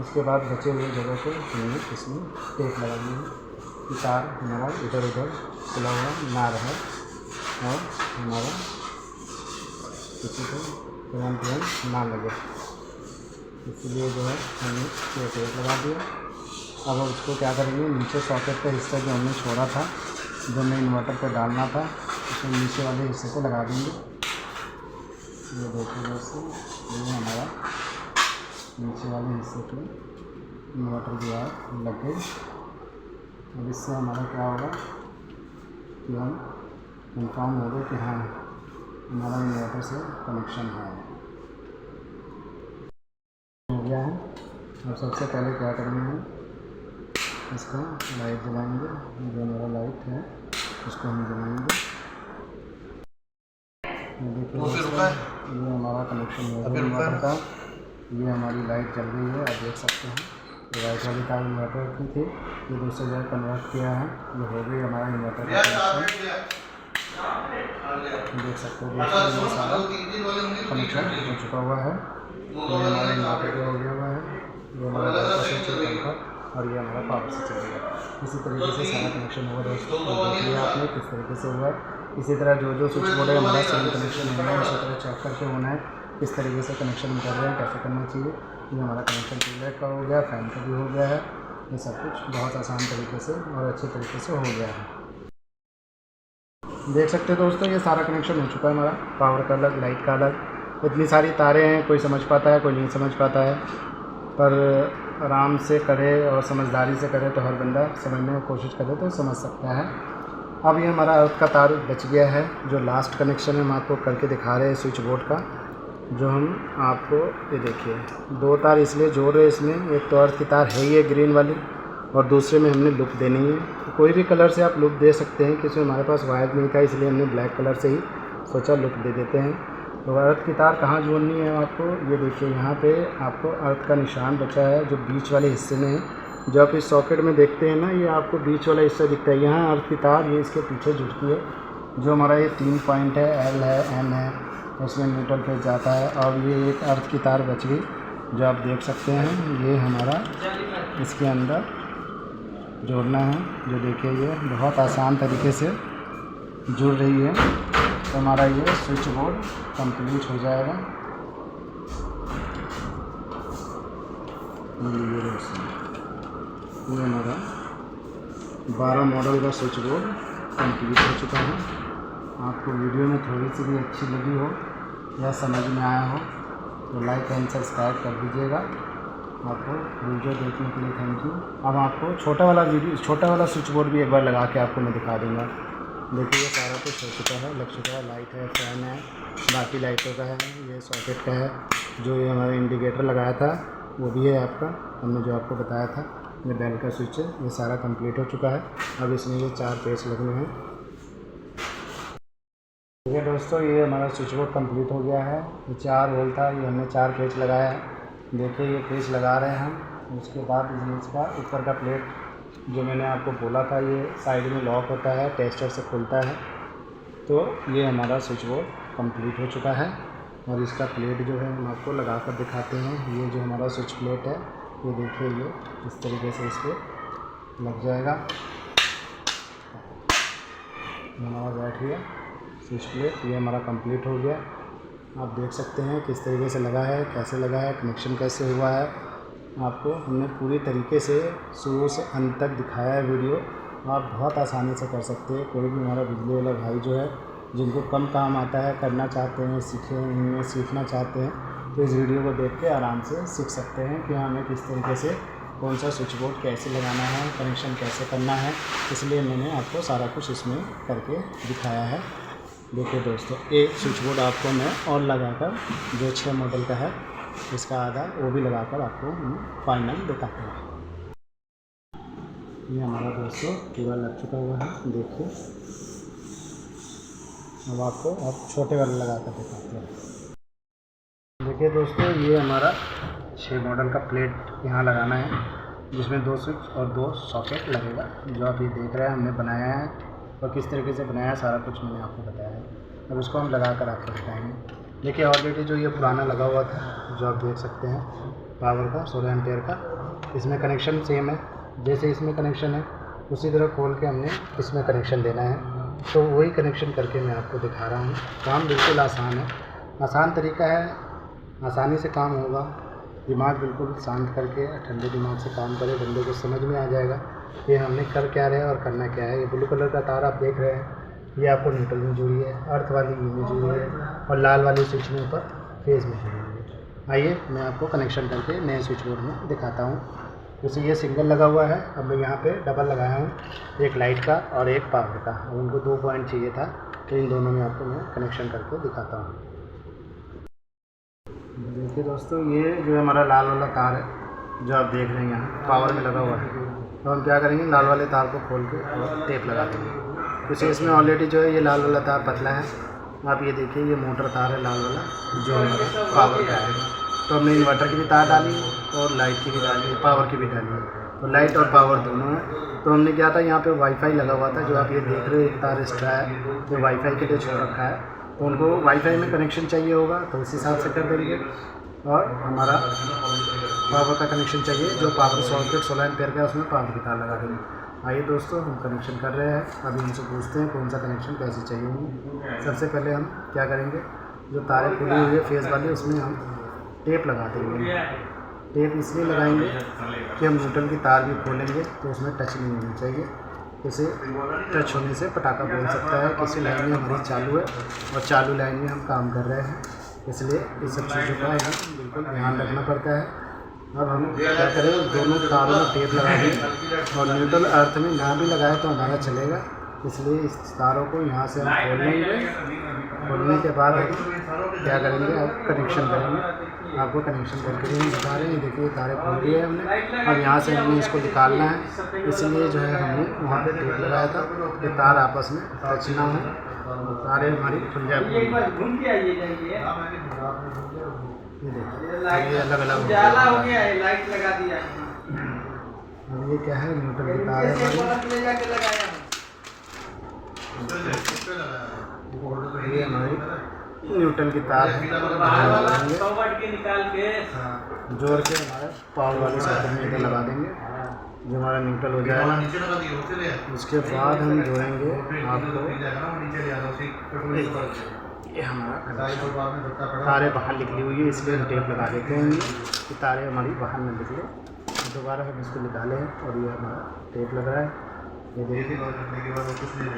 उसके बाद बचे हुए जगह को हमने इसमें टेप लगानी है कि तार हमारा इधर उधर खुला हुआ ना रहे और हमारा किसी को तुरंत ना लगे, इसलिए जो है हमने ये टेप लगा दिया। अब उसको क्या करेंगे, नीचे सॉकेट का हिस्सा जो हमने छोड़ा था, जो हमें इन्वर्टर पर डालना था, उसको नीचे वाले हिस्से को लगा देंगे। ये देखिए दोस्तों, ये हमारा नीचे वाले हिस्से पे इन्वर्टर जो है लग गई। अब इससे हमारा क्या होगा कि हम कंफर्म हो गए कि हाँ हमारा इन्वर्टर से कनेक्शन है, हो गया है। अब सबसे पहले क्या करेंगे, इसका लाइट जलाएंगे, जो मेरा लाइट है उसको हम जलाएंगे। देखिए ये हमारा कनेक्शन हो गया इन्वर्टर का। ये हमारी लाइट जल रही है, आप देख सकते हैं। लाइट वाली तार इन्वर्टर की थी, ये दूसरे जगह कन्वर्ट किया है। ये हो गई हमारा इन्वर्टर का कनेक्शन, देख सकते हो। दोस्तों ये सारा कनेक्शन हो चुका हुआ है। ये हमारा इन्वर्टर का हो गया हुआ है, ये हमारा लाइट का स्विच है पंखा, और ये हमारा पावर से चलेगा। इसी तरीके से सारा कनेक्शन हुआ दोस्तों, देख लिया आपने किस तरीके से हुआ। इसी तरह जो स्विच बोर्ड है हमारा सही कनेक्शन होना है, इसी तरह चेक करके होना है किस तरीके से कनेक्शन कर रहे हैं, कैसे करना चाहिए। ये हमारा कनेक्शन ट्यूबलाइट का हो गया, फैन का भी हो गया है। ये सब कुछ बहुत आसान तरीके से और अच्छे तरीके से हो गया है। देख सकते हो दोस्तों, ये सारा कनेक्शन हो चुका है हमारा, पावर का अलग, लाइट का अलग। इतनी सारी तारें हैं, कोई समझ पाता है, कोई नहीं समझ पाता है, पर आराम से करे और समझदारी से करे तो हर बंदा समझने की कोशिश करे तो समझ सकता है। अब ये हमारा अर्थ का तार बच गया है, जो लास्ट कनेक्शन है हम आपको करके दिखा रहे हैं स्विच बोर्ड का। जो हम आपको ये देखिए 2 तार इसलिए जोड़ रहे हैं इसमें, एक तो अर्थ की तार है ये ग्रीन वाली, और दूसरे में हमने लुक देनी है। तो कोई भी कलर से आप लुक दे सकते हैं, क्योंकि हमारे पास वायर नहीं था इसलिए हमने ब्लैक कलर से ही सोचा लुक दे देते हैं। तो अर्थ की तार कहाँ जोड़नी है आपको, ये देखिए यहाँ पे आपको अर्थ का निशान बचा है जो बीच वाले हिस्से में है। जो आप इस सॉकेट में देखते हैं ना, ये आपको बीच वाला हिस्सा दिखता है, यहाँ अर्थ की तार ये इसके पीछे जुड़ती है। जो हमारा ये 3 पॉइंट है, एल है, एम है, उसमें न्यूट्रल पे जाता है। और ये एक अर्थ की तार बच गई जो आप देख सकते हैं, ये हमारा इसके अंदर जोड़ना है। जो देखिए ये बहुत आसान तरीके से जुड़ रही है, तो हमारा ये स्विच बोर्ड कंप्लीट हो जाएगा। ये हमारा 12 मॉडल का स्विच बोर्ड कंप्लीट हो चुका है। आपको वीडियो में थोड़ी सी भी अच्छी लगी हो या समझ में आया हो तो लाइक एंड सब्सक्राइब कर दीजिएगा। आपको वीडियो देखने के लिए थैंक यू। अब आपको छोटा वाला स्विच बोर्ड भी एक बार लगा के आपको मैं दिखा दूँगा। देखिए ये सारा कुछ हो चुका है, लग चुका है, लाइट है, फैन है, बाकी लाइटों का है, ये सॉकेट का है। जो ये हमारा इंडिकेटर लगाया था वो भी है आपका, हमने जो आपको बताया था। ये बेल का स्विच है, ये सारा कंप्लीट हो चुका है। अब इसमें ये 4 पेच लगने हैं। देखिए दोस्तों, ये हमारा स्विच बोर्ड कंप्लीट हो गया है। ये 4 होल था, ये हमने 4 पेच लगाया है। देखिए ये पेच लगा रहे हैं हम। उसके बाद इसका ऊपर का प्लेट जो मैंने आपको बोला था, ये साइड में लॉक होता है, टेस्टर से खुलता है। तो ये हमारा स्विच बोर्ड कंप्लीट हो चुका है। और इसका प्लेट जो है हम आपको लगा कर दिखाते हैं। ये जो हमारा स्विच प्लेट है, ये देखिए ये इस तरीके से इस पर लग जाएगा। हमारा बैठ गया स्विच प्लेट, ये हमारा कंप्लीट हो गया। आप देख सकते हैं किस तरीके से लगा है, कैसे लगा है, कनेक्शन कैसे हुआ है। आपको हमने पूरी तरीके से शुरू से अंत तक दिखाया है वीडियो। आप बहुत आसानी से कर सकते हैं। कोई भी हमारा बिजली वाला भाई जो है, जिनको कम काम आता है, करना चाहते हैं, सीखना चाहते हैं, तो इस वीडियो को देख के आराम से सीख सकते हैं कि हमें किस तरीके से कौन सा स्विच बोर्ड कैसे लगाना है, कनेक्शन कैसे करना है। इसलिए मैंने आपको सारा कुछ इसमें करके दिखाया है। देखिए दोस्तों, एक स्विच बोर्ड आपको मैं और लगाकर जो 6 मॉडल का है, इसका आधा वो भी लगाकर आपको फाइनल दिखाते हैं। ये हमारा दोस्तों पूरा लग चुका हुआ है। देखिए अब आपको छोटे वाले लगा कर दिखाते हैं। देखिए दोस्तों, ये हमारा 6 मॉडल का प्लेट यहाँ लगाना है, जिसमें 2 स्विच और 2 सॉकेट लगेगा। जो आप ये देख रहे हैं हमने बनाया है, और किस तरीके से बनाया है सारा कुछ मैंने आपको बताया है। अब इसको हम लगा कर आपको दिखाएंगे। देखिए ऑलरेडी जो ये पुराना लगा हुआ था, जो आप देख सकते हैं, पावर का 16 एम्पेयर का, इसमें कनेक्शन सेम है। जैसे इसमें कनेक्शन है उसी तरह खोल के हमने इसमें कनेक्शन देना है। तो वही कनेक्शन करके मैं आपको दिखा रहा हूँ। काम बिल्कुल आसान है, आसान तरीका है, आसानी से काम होगा। दिमाग बिल्कुल शांत करके ठंडे दिमाग से काम करे, बंदे को समझ में आ जाएगा कि हमने कर क्या रहे हैं और करना क्या है। ये ब्लू कलर का तार आप देख रहे हैं, ये आपको न्यूट्रल में जुड़ी है, अर्थ वाली ई में जुड़ी है, और लाल वाली स्विच में ऊपर फेज़ में जुड़ी है। आइए मैं आपको कनेक्शन करके नए स्विच बोर्ड में दिखाता हूँ। जैसे ये सिंगल लगा हुआ है, अब मैं यहाँ पे डबल लगाया हूँ, एक लाइट का और एक पावर का। और उनको 2 पॉइंट चाहिए था, तो इन दोनों में आपको मैं कनेक्शन करके दिखाता हूँ। देखिए दोस्तों, ये जो हमारा लाल वाला तार है, जो आप देख रहे हैं यहाँ पावर में लगा हुआ है, तो हम क्या करेंगे, लाल वाले तार को खोल के और टेप लगा देंगे। कुछ इसमें ऑलरेडी जो है ये लाल वाला तार पतला है। आप ये देखिए, ये मोटर तार है लाल वाला, जो हमारा पावर का है। तो हमने इन्वर्टर की भी तार डाली है और लाइट की भी डाली है, पावर की भी डाली है। तो लाइट और पावर दोनों है। तो हमने क्या था, यहाँ पे वाईफाई लगा हुआ था, जो आप ये देख रहे हो, एक तार एक्स्ट्रा है जो वाईफाई के लिए छोड़ रखा है। तो उनको वाईफाई में कनेक्शन चाहिए होगा तो उस हिसाब से कर देंगे। और हमारा पावर का कनेक्शन चाहिए, जो पावर सॉकेट 16 एम्पेयर का है, उसमें पावर की तार लगा देंगे। आइए दोस्तों, हम कनेक्शन कर रहे हैं। अभी इनसे पूछते हैं कौन सा कनेक्शन कैसे चाहिए होंगे। सबसे पहले हम क्या करेंगे, जो तारें खुली हुई है फेस वाली, उसमें हम टेप लगा देंगे। टेप इसलिए लगाएंगे कि हम न्यूट्रल की तार भी खोलेंगे तो उसमें टच नहीं होनी चाहिए। उसे टच होने से पटाखा बोल सकता है। किसी लाइन में हमारी चालू है और चालू लाइन में हम काम कर रहे हैं, इसलिए इस सब चीज़ों का हमें बिल्कुल ध्यान रखना पड़ता है। अब हम क्या करें, दोनों तारों में टेप लगा दें और न्यूट्रल अर्थ में ना भी लगाए तो हमारा चलेगा। इसलिए इस तारों को यहाँ से हम खोल लेंगे। खोलने के बाद हम क्या करेंगे, अब कनेक्शन करेंगे। आपको कनेक्शन करके भी हम बता रहे हैं। देखिए, तारें खोल दी है हमने। अब यहाँ से हमें इसको निकालना है, इसलिए जो है हमने वहाँ पे टेप लगाया था कि तार आपस में टच ना हो, तारें हमारी खुल जाएगी। ये अलग अलग हो गया है, लाइट लगा दिया। अब ये क्या है, न्यूट्रल की तार है। ये हमारी न्यूट्रल की तार है, जोड़ के हमारे पावर वाली सॉकेट में इधर लगा देंगे, जो हमारा न्यूट्रल हो जाएगा। उसके बाद हम जोड़ेंगे आपको, ये हमारा तारें बाहर निकली हुई है, इसलिए हम टेप लगा देते हैं कि तारें हमारी बाहर न निकले। दोबारा हम इसको निकालें और ये हमारा टेप लगा है। ये देखिए,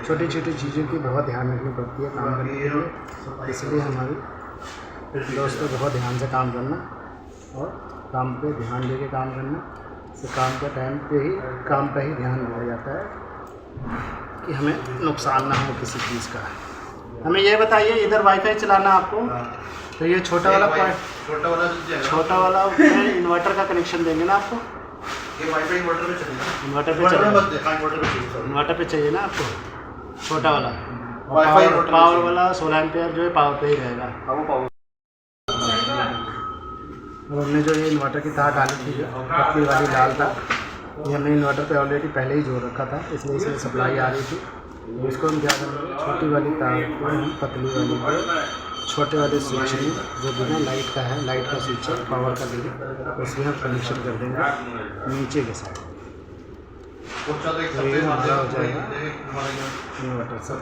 छोटी छोटी चीज़ों की बहुत ध्यान रखनी पड़ती है काम करने के लिए, इसलिए हमारी दोस्तों बहुत ध्यान से काम करना और काम पे ध्यान दे के काम करना। तो काम के टाइम पे ही काम का ही ध्यान रखा जाता है कि हमें नुकसान ना हो किसी चीज़ का। हमें ये बताइए, इधर वाईफाई चलाना आपको, तो ये छोटा वाला इन्वर्टर का कनेक्शन देंगे ना आपको। ये वाईफाई इन्वर्टर पे चलेगा, इन्वर्टर पे चाहिए ना आपको, छोटा वाला। पावर वाला 16 एम्पेयर जो है पावर पे ही रहेगा। और हमने जो ये इन्वर्टर की तार डाली थी, पतली वाली लाल तार, ये हमने इन्वर्टर पे ऑलरेडी पहले ही जोड़ रखा था, इसलिए इसमें सप्लाई आ रही थी। तो इसको हम क्या करेंगे, छोटी वाली तार को हम पतली वाली को छोटे वाले स्विच में, जो बिना लाइट का है, लाइट का स्विच है पावर का भी, उसमें हम कनेक्शन कर देंगे नीचे के साइड। तो ये हमारा हो जाएगा इन्वर्टर से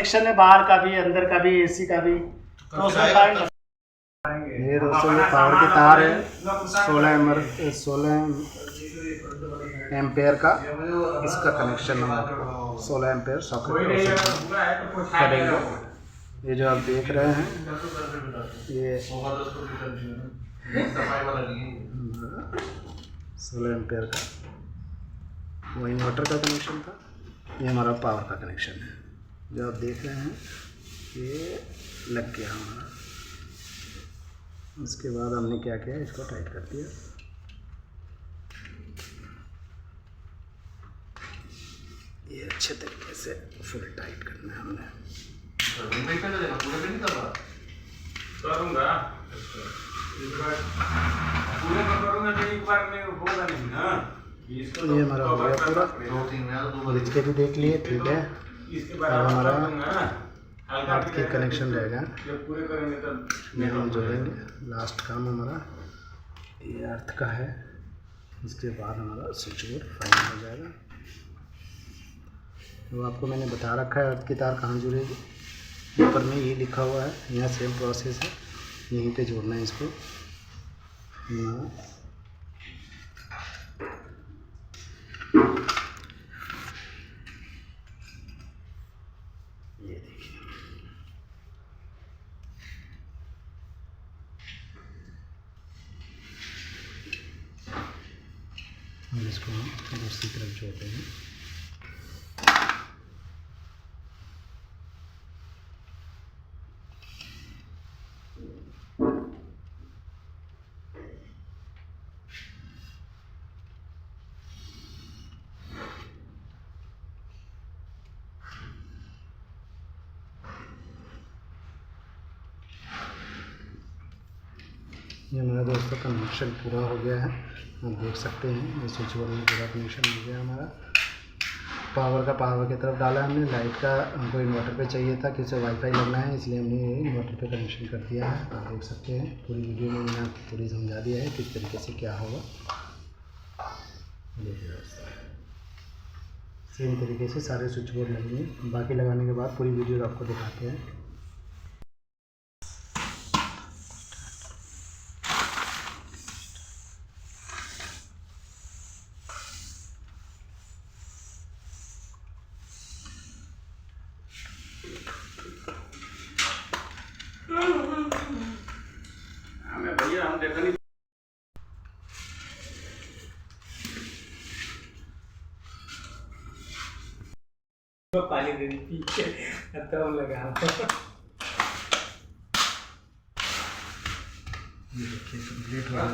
कनेक्शन है, बाहर का भी, अंदर का भी, एसी का भी। तो उसमें ये दोस्तों, ये पावर की तार है 16 एम्पेयर का। इसका कनेक्शन हम आपको 16 एम्पेयर सॉकेट करेंगे। ये जो आप देख रहे हैं, ये 16 एम्पेयर का वो इन्वर्टर का कनेक्शन था। ये हमारा पावर का कनेक्शन है, जो आप देख रहे हैं, ये लग गया हमारा। उसके बाद हमने क्या किया, इसको टाइट कर दिया। ये अच्छे तरीके से फुल टाइट करना है हमने। ये हमारा हो गया पूरा, इसके भी देख लिए, ठीक है। अब हमारा अर्थ के कनेक्शन रहेगा, ये हम जोड़ेंगे। लास्ट काम हमारा ये अर्थ का है, इसके बाद हमारा स्विच बोर्ड फाइनल हो जाएगा। तो आपको मैंने बता रखा है अर्थ की तार कहाँ जुड़ेगी, ऊपर में ये लिखा हुआ है, यहाँ सेम प्रोसेस है, यहीं पे जोड़ना है इसको। ये देखिए, हम इसको दूसरी तरफ जोड़ते हैं। ये हमारा दोस्तों कनेक्शन पूरा हो गया है, आप देख सकते हैं। ये स्विच बोर्ड में पूरा कनेक्शन हो गया हमारा। पावर का पावर की तरफ डाला हमने। लाइट का हमको इन्वर्टर पे चाहिए था, किसी वाईफाई लगना है, इसलिए हमने ये इन्वर्टर पे कनेक्शन कर दिया है। आप देख सकते हैं पूरी वीडियो में मैंने आपको पूरी समझा दिया है किस तरीके से क्या होगा। देखिए दोस्तों, सेम तरीके से सारे स्विच बोर्ड लगेंगे। बाकी लगाने के बाद पूरी वीडियो आपको दिखाते हैं। भैया हम देखा नहीं पानी दे दी पी के तब लगा। ये देखिए कंप्लीट हो गया।